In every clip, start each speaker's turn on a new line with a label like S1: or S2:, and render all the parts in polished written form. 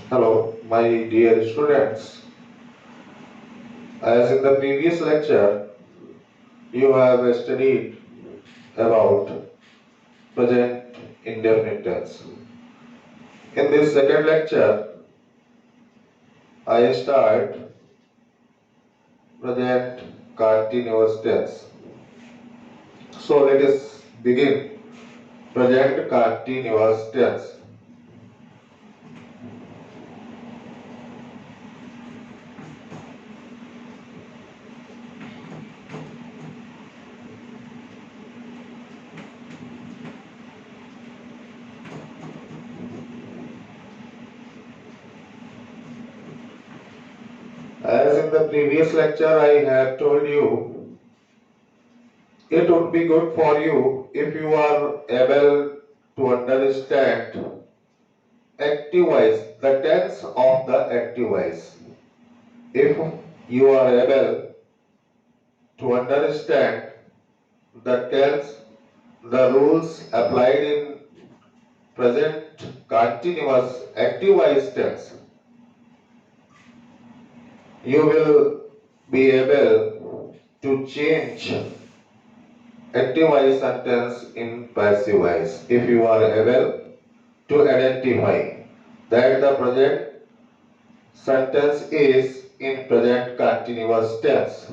S1: Hello, my dear students. As in the previous lecture, you have studied about present indefinite tense. In this second lecture, I start present continuous tense. So let us begin present continuous tense. As in the previous lecture, I have told you it would be good for you if you are able to understand active voice, the tense of the active voice. If you are able to understand the tense, the rules applied in present continuous active voice tense, you will be able to change active voice sentence in passive voice if you are able to identify that the present sentence is in present continuous tense.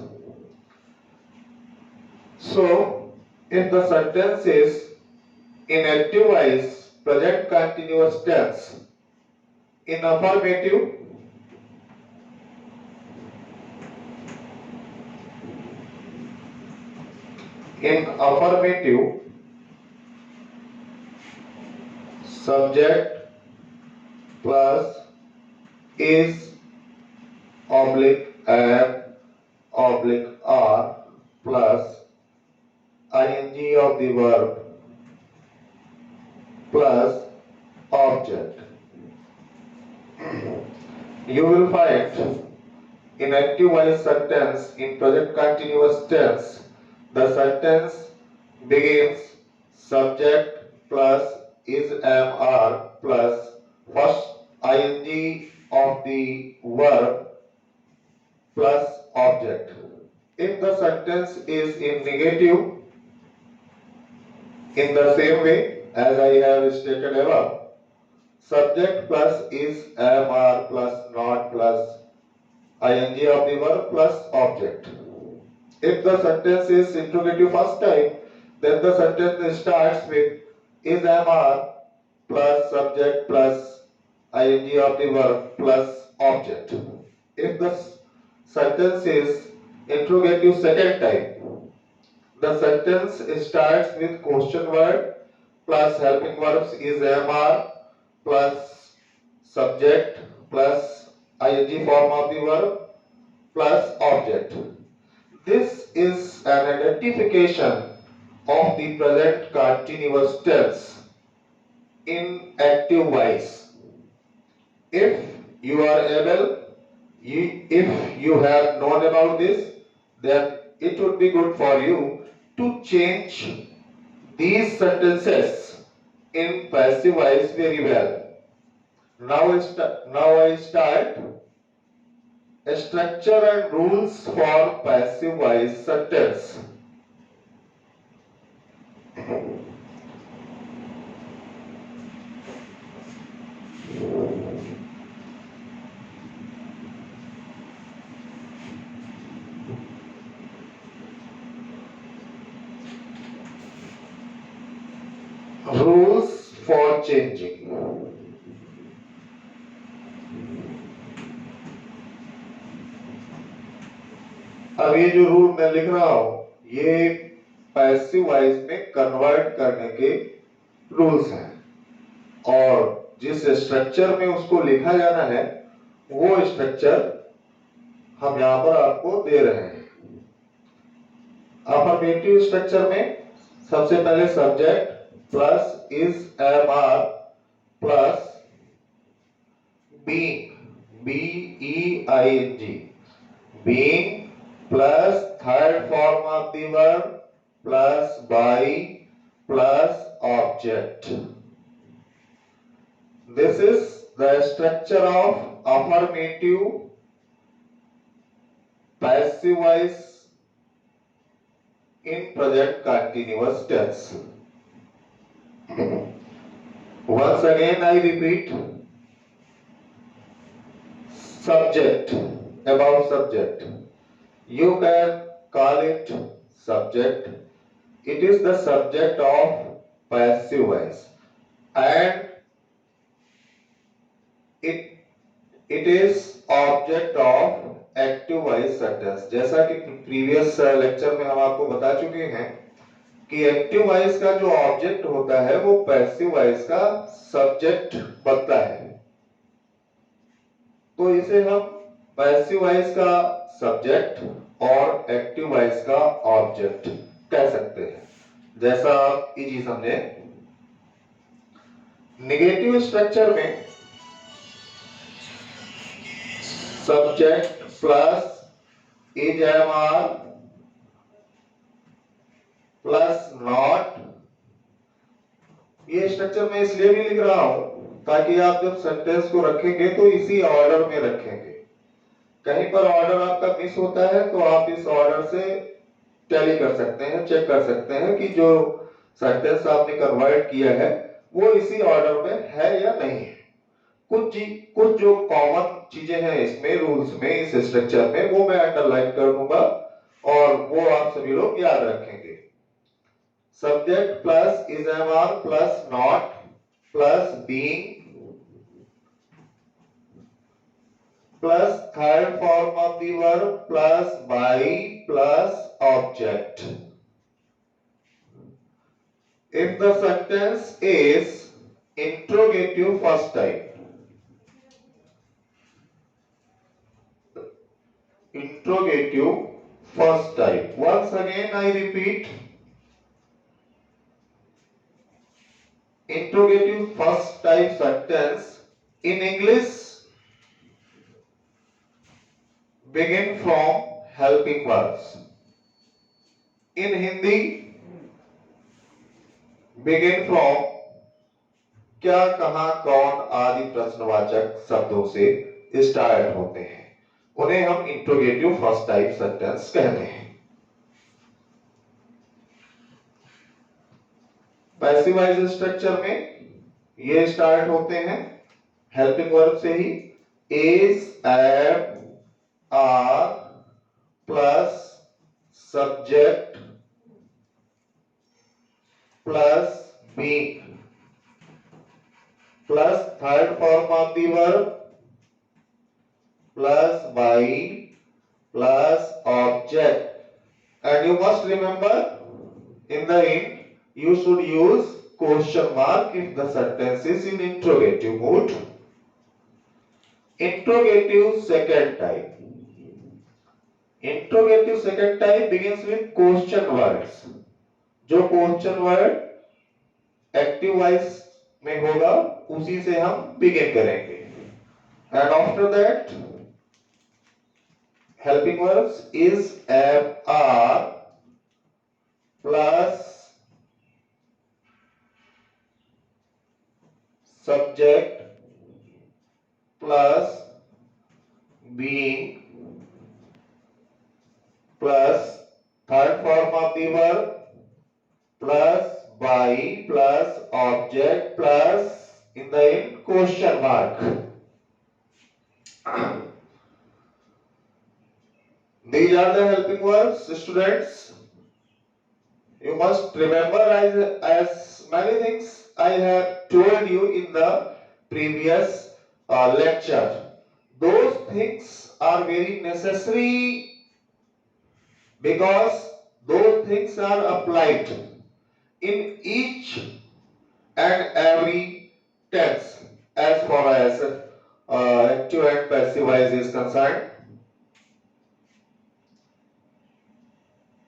S1: So, if the sentence is in active voice, present continuous tense, in affirmative, in affirmative, subject plus is oblique am oblique are plus ing of the verb plus object. You will find in active voice sentence in present continuous tense, the sentence begins subject plus is am are plus first ing of the verb plus object. If the sentence is in negative, in the same way as I have stated above, subject plus is am are plus not plus ing of the verb plus object. If the sentence is interrogative first time, then the sentence starts with is am are plus subject plus ing of the verb plus object. If the sentence is interrogative second time, the sentence starts with question word plus helping verbs is am are plus subject plus ing form of the verb plus object. This is an identification of the present continuous tense in active voice. If you are able, if you have known about this, then it would be good for you to change these sentences in passive voice very well. Now I start a structure and rules for passive voice sentence. Rules for changing. अब ये जो rule मैं लिख रहा हूं ये passive voice में convert करने के रूल्स हैं और जिस स्ट्रक्चर में उसको लिखा जाना है वो स्ट्रक्चर हम यहां पर आपको दे रहे हैं। अफर्मेटिव स्ट्रक्चर में सबसे पहले subject plus is am are plus being B E I N G being plus third form of the verb plus by plus object. This is the structure of affirmative passive voice in present continuous tense. Once again I repeat, subject, about subject. You can call it subject. It is the subject of passive voice, and it is object of active voice sentence. जैसा कि previous lecture में हम आपको बता चुके हैं कि active voice का जो ऑब्जेक्ट होता है वो पैसिव वॉइस का सब्जेक्ट बनता है, तो इसे हम पैसिव वॉइस का सब्जेक्ट और एक्टिव वॉइस का ऑब्जेक्ट कह सकते हैं। जैसा आप इजी समझे, नेगेटिव स्ट्रक्चर में subject plus is am are plus not, ये स्ट्रक्चर मैं इसलिए भी लिख रहा हूं ताकि आप जब सेंटेंस को रखेंगे तो इसी ऑर्डर में रखेंगे। कहीं पर ऑर्डर आपका मिस होता है तो आप इस ऑर्डर से टैली कर सकते हैं, चेक कर सकते हैं कि जो सेंटेंस आपने कन्वर्ट किया है वो इसी ऑर्डर में है या नहीं है। कुछ जो कॉमन चीजें हैं इसमें, रूल्स में, इस स्ट्रक्चर में, वो मैं अंडरलाइन कर दूंगा और वो आप सभी लोग याद रखेंगे। Subject plus is am are plus not plus being plus third form of the verb plus by plus object. If the sentence is interrogative first type, interrogative first type, once again I repeat, interrogative first type sentence in English begin from helping verbs, in Hindi begin from क्या, कहां, कौन आदि प्रश्नवाचक शब्दों से start होते हैं, उन्हें हम इंट्रोगेटिव फर्स्ट टाइप सेंटेंस कहते हैं। पैसिव वॉइस स्ट्रक्चर में ये स्टार्ट होते हैं हेल्पिंग वर्ब से ही, is, am, are plus subject plus being plus third form of the verb plus by plus object. And you must remember, in the end you should use question mark if the sentence is in interrogative mood. Interrogative second type, interrogative second type begins with question words। जो question word active voice में होगा उसी से हम begin करेंगे। And after that helping verbs is, am, are plus subject plus being plus third form of the verb plus by plus object plus in the end question mark। These are the helping verbs, students. You must remember as many things I have told you in the previous lecture. Those things are very necessary because those things are applied in each and every tense as far as active and passive voice is concerned.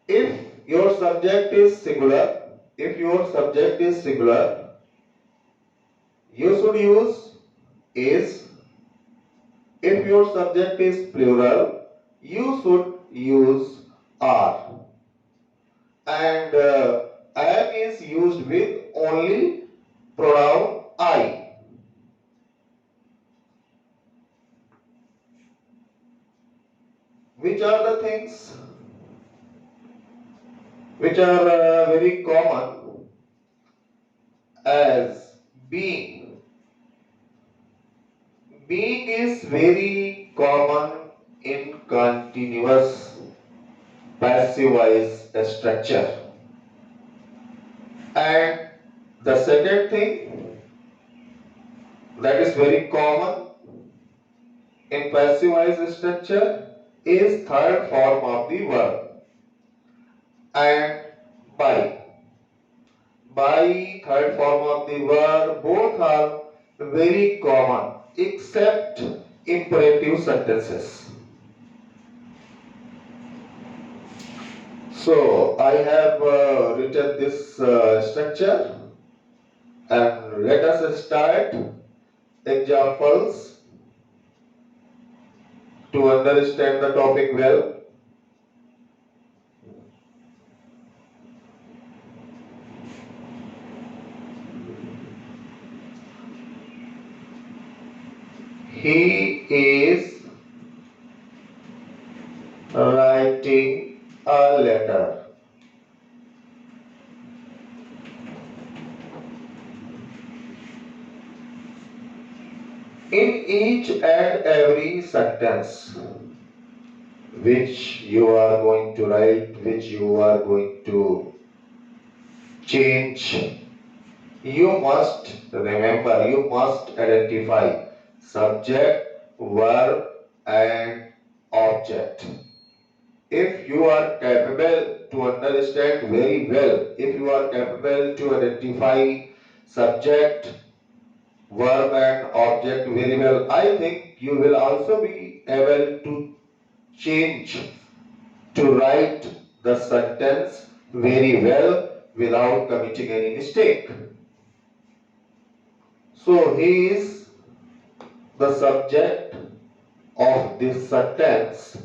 S1: If your subject is singular, if your subject is singular, you should use is. If your subject is plural, you should use are. And am is used with only pronoun I. which are the things which are very common as being. Being is very common in continuous passive voice structure. And the second thing that is very common in passive voice structure is third form of the verb and by. By third form of the verb both are very common except imperative sentences. So I have written this structure and let us start examples to understand the topic well. He is writing a letter. In each and every sentence which you are going to write, which you are going to change, you must remember, you must identify subject, verb, and object. If you are capable to understand very well, if you are capable to identify subject, verb, and object very well, I think you will also be able to change, to write the sentence very well without committing any mistake. So he is the subject of this sentence.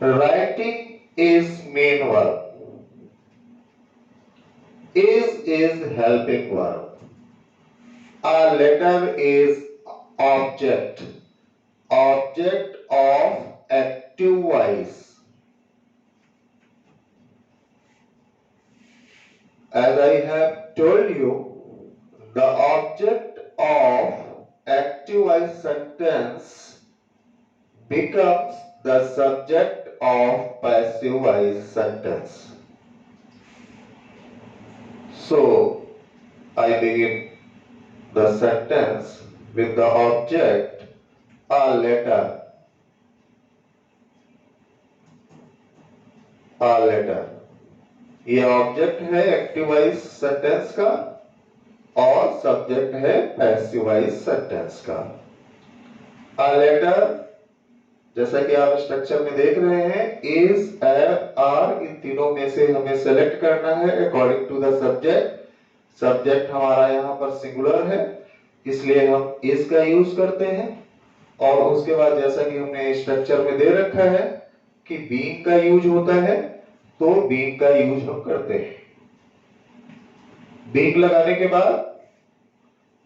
S1: Writing is main verb. Is helping verb. A letter is object. Object of active voice. As I have told you, the object of active voice sentence becomes the subject of passive voice sentence. So, I begin the sentence with the object a letter. A letter. ये object है active voice sentence का और subject है passive voice sentence का. A letter, जैसा कि आप structure में देख रहे हैं, is, are, इन तीनों में से हमें सेलेक्ट करना है according to the subject. Subject हमारा यहाँ पर सिंगुलर है, इसलिए हम is का यूज करते हैं. और उसके बाद जैसा कि हमने स्ट्रक्चर में दे रखा है कि बीइंग का यूज होता है, तो बीइंग का यूज हम करते हैं. बीइंग लगाने के बाद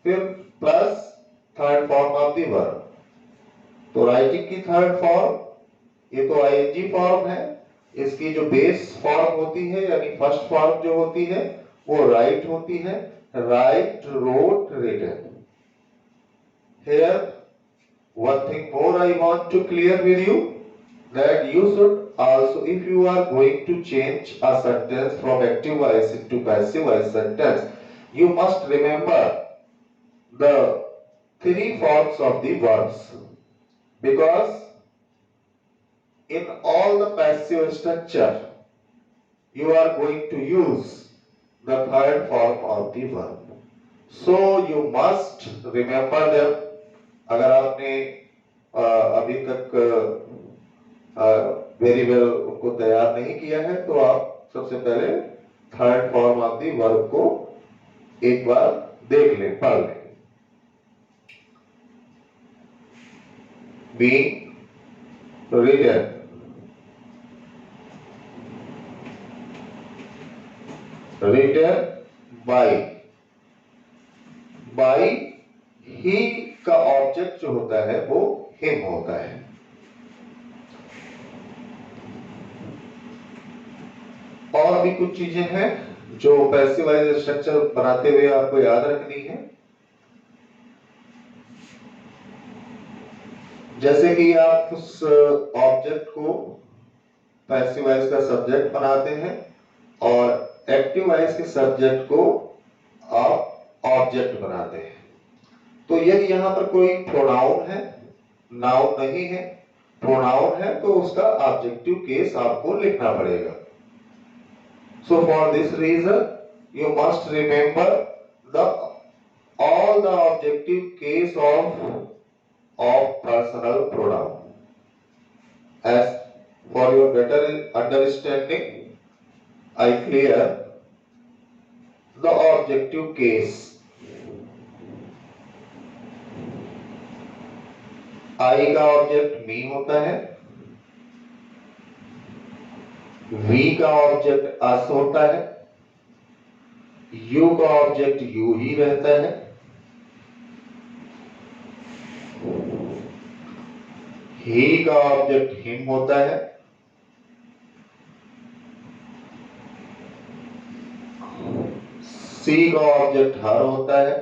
S1: फिर plus third form of the verb. तो राइटिंग की थर्ड फॉर्म ये तो आईएनजी फॉर्म है. इसकी जो बेस फॉर्म होती है यानी फर्स्ट फॉर्म जो होती है वो राइट होती है. Write, wrote, written. Here one thing more I want to clear with you, that you should also, if you are going to change a sentence from active voice into passive voice sentence, you must remember the three forms of the verbs, because in all the passive structure you are going to use the third form of the verb. So you must remember them. अगर आपने अभी तक very well उनको तैयार नहीं किया है तो आप सबसे पहले third form of the verb को एक बार देख लें, पढ़ लें. Being, written, written by. By ही का ऑब्जेक्ट जो होता है वो हिम होता है. और भी कुछ चीजें हैं जो पैसिवाइज स्ट्रक्चर बनाते हुए आपको याद रखनी है। जैसे कि आप उस ऑब्जेक्ट को पैसिवाइज का सब्जेक्ट बनाते हैं और एक्टिवाइज के सब्जेक्ट को आप ऑब्जेक्ट बनाते हैं। तो यदि यहाँ पर कोई प्रोनाउन है, नाउन नहीं है, प्रोनाउन है, तो उसका ऑब्जेक्टिव केस आपको लिखना पड़ेगा। So for this reason, you must remember the all the objective case of personal pronoun. As for your better understanding, I clear the objective case. I का ऑब्जेक्ट मी होता है, V का ऑब्जेक्ट अस होता है, U का ऑब्जेक्ट यू ही रहता है, ही का ऑब्जेक्ट हिम होता है, सी का ऑब्जेक्ट हर होता है,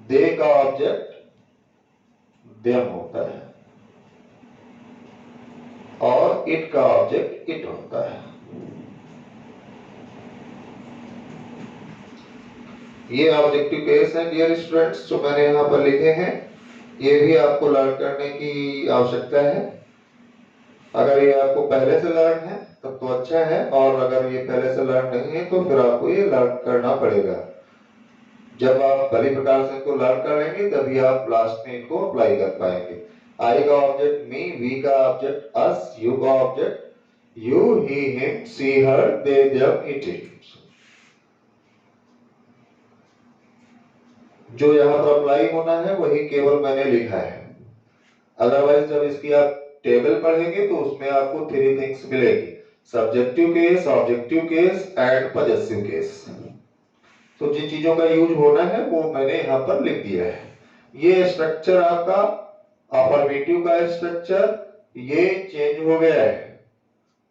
S1: दे का ऑब्जेक्ट देम होता है और इट का ऑब्जेक्ट इट होता है। ये ऑब्जेक्टिव केस है डियर स्टूडेंट्स जो मैंने यहाँ पर लिखे हैं। ये भी आपको लर्न करने की आवश्यकता है। अगर ये आपको पहले से लर्न है तब तो अच्छा है, और अगर ये पहले से लर्न नहीं है तो फिर आपको ये लर्न करना पड़ेगा। जब आप भली प्रकार से इनको लर्न कर लेंगे तभी आप लास्ट में इनको अप्लाई कर पाएंगे। आई का ऑब्जेक्ट मी, वी का ऑब्जेक्ट अस, यू का object you, he him, she her, they them, it it. जो यहाँ पर अप्लाई होना है वही केवल मैंने लिखा है। अदरवाइज जब इसकी आप टेबल पढ़ेंगे तो उसमें आपको 3 थिंग्स मिलेगी: subjective case, objective case and possessive case. तो जिन चीजों का यूज होना है वो मैंने यहाँ पर लिख दिया है। ये स्ट्रक्चर आपका अफर्मेटिव का स्ट्रक्चर ये चेंज हो गया है।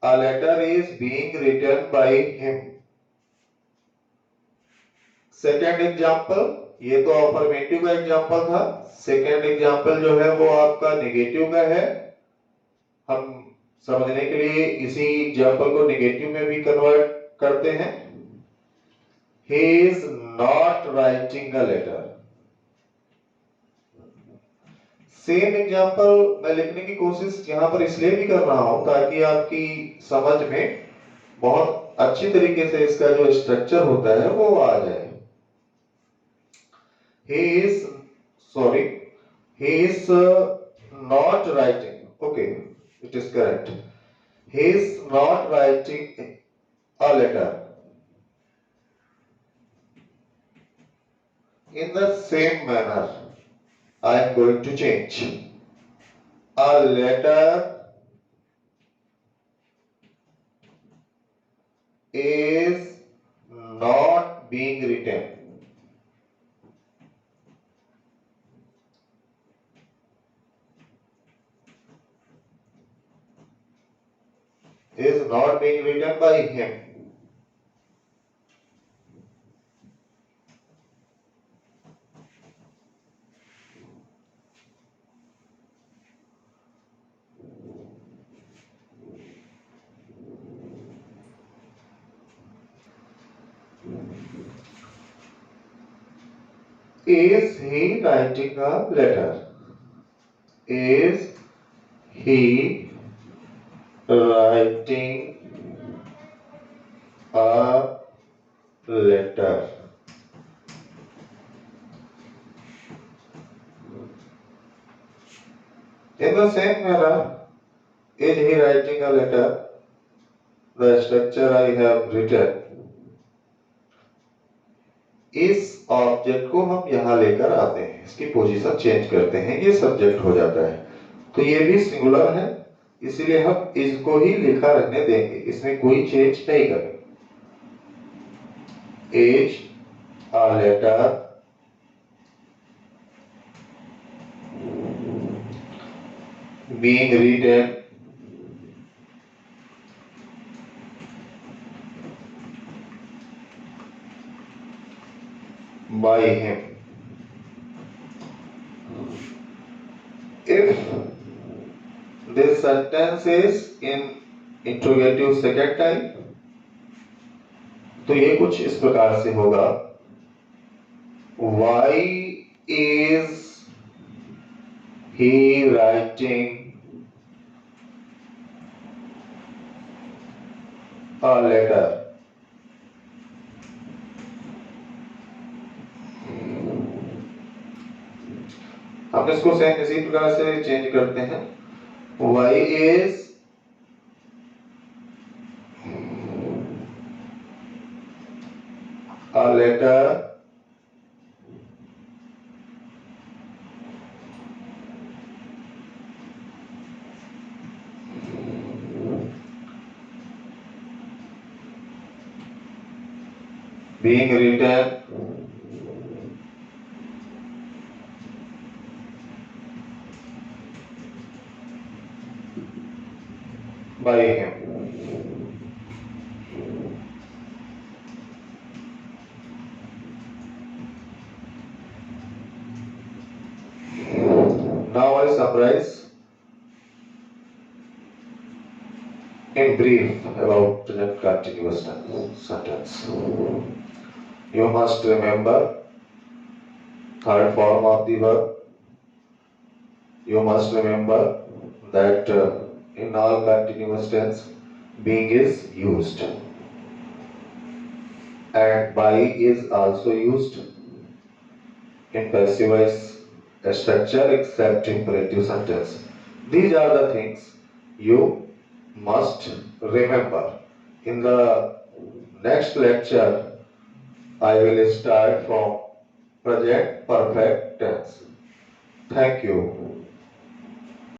S1: A letter is being written by him. Second example, ये तो अफर्मेटिव का एग्जाम्पल था। सेकेंड एग्जाम्पल जो है वो आपका नेगेटिव का है। हम समझने के लिए इसी एग्जाम्पल को नेगेटिव में भी कन्वर्ट करते हैं। He is not writing a letter. Same example मैं लिखने की कोशिश यहाँ पर इसलिए भी कर रहा हूं ताकि आपकी समझ में बहुत अच्छी तरीके से इसका जो स्ट्रक्चर होता है वो आ जाए। He is not writing. Okay, it is correct. He is not writing a letter. In the same manner, I am going to change. A letter is not being written. Is not being written by him. Is he writing a letter? Is he writing a letter? In the same manner, is he writing a letter? The structure I have written. इस object को हम यहां लेकर आते हैं, इसकी position change करते हैं, ये सब्जेक्ट हो जाता है। तो ये भी सिंगुलर है, इसीलिए हम इसको ही लिखा रहने देंगे, इसमें कोई चेंज नहीं करेंगे। Is a letter being written by him. If this sentence is in interrogative second type, तो ये कुछ इस प्रकार से होगा, why is he writing a letter? हम इसको सेम इसी प्रकार से चेंज करते हैं, why is a letter being written by him. Now I summarize in brief about present continuous sentence. You must remember third form of the verb. You must remember that in all continuous tense being is used and by is also used in passive voice structure except imperative sentence. These are the things you must remember. In the next lecture, I will start from present perfect tense. Thank you.